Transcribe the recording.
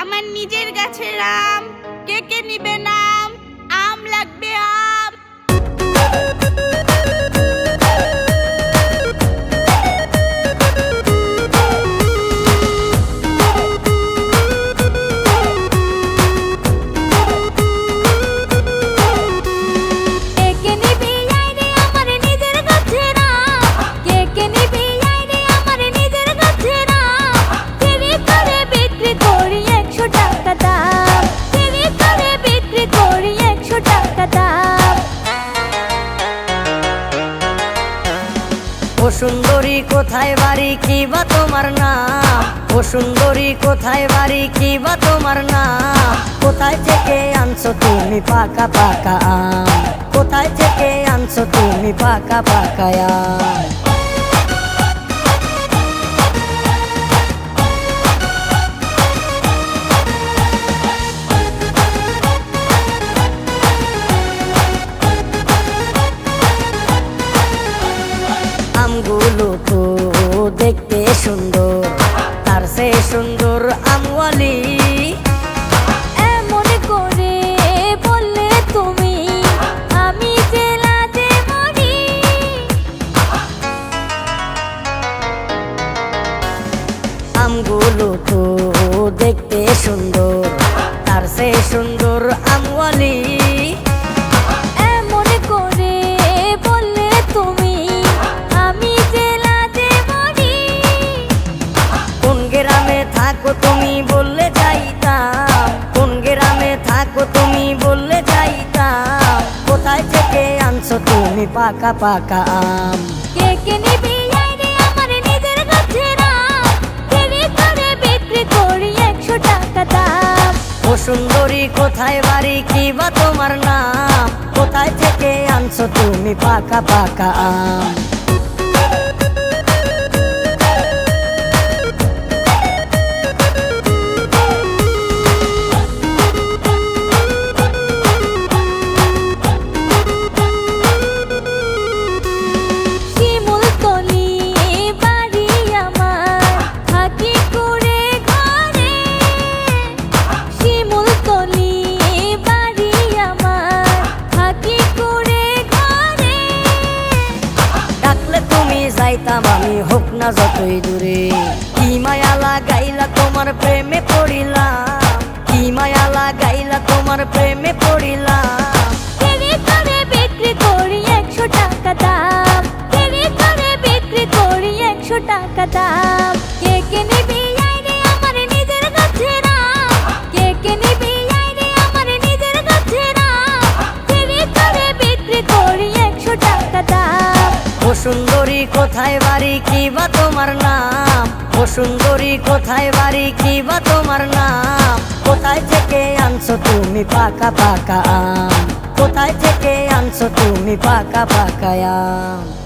আমার নিজের গাছের আম, কে কে নিবে নাম? আম লাগবে আম। ও সুন্দরী কোথায় বাড়ি, কি বা তোমার নাম? ও সুন্দরী কোথায় বাড়ি, কি বা তোমার নাম? কোথায় থেকে আনছো তুমি পাকা পাকা আম? কোথায় থেকে আনছো তুমি পাকা পাকা আম? আমগুলো তো দেখতে সুন্দর, তার সে সুন্দর আমওয়ালি। এমন করে বললে তুমি, আমি যে লাজে মরি। আমগুলো তো দেখতে সুন্দর, তার সে সুন্দর আমওয়ালি। এমন করে বললে তুমি, আমি যে লাজে মরি। কোন গ্রামে থাকো তুমি বললে যাইতাম, কোন গ্রামে থাকো তুমি বললে যাইতাম। কোথায় থেকে আনছো তুমি পাকা পাকা আম? কে কে নিবি আইরে আমার নিজের গাছের আম? কেড়ে করে বিক্রি করি 100 টাকা দাম। ও সুন্দরী কোথায় বাড়ি, কি বা তোমার নাম? কোথায় থেকে আনছো তুমি পাকা পাকা আম? শিমুলতলি বাড়ি আমার, থাকি কুড়ে ঘরে। শিমুলতলি বাড়ি আমার, থাকি কুড়ে ঘরে। ডাকলে তুমি যাইতাম আমি, হোক না যতই দূরে। কি মায়া লাগাইলা তোমার প্রেমে পড়িলাম, কি মায়া লাগাইলা তোমার প্রেমে পড়িলাম। কেড়ে করে বিক্রি করি 100 টাকা দাম। কেড়ে করে বিক্রি করি 100 টাকা দাম। কে কে নিবি আইরে আমার নিজের গাছের আম? কে কে নিবি আইরে আমার নিজের গাছের আম? কেড়ে করে বিক্রি করি 100 টাকা দাম। ও সুন্দরী কোথায় বাড়ি, কি বা তোমার নাম? ও সুন্দরী কোথায় বাড়ি, কি বা তোমার নাম? কোথায় থেকে আনছো তুমি পাকা পাকা আম? কোথায় থেকে আনছো তুমি পাকা পাকা আম?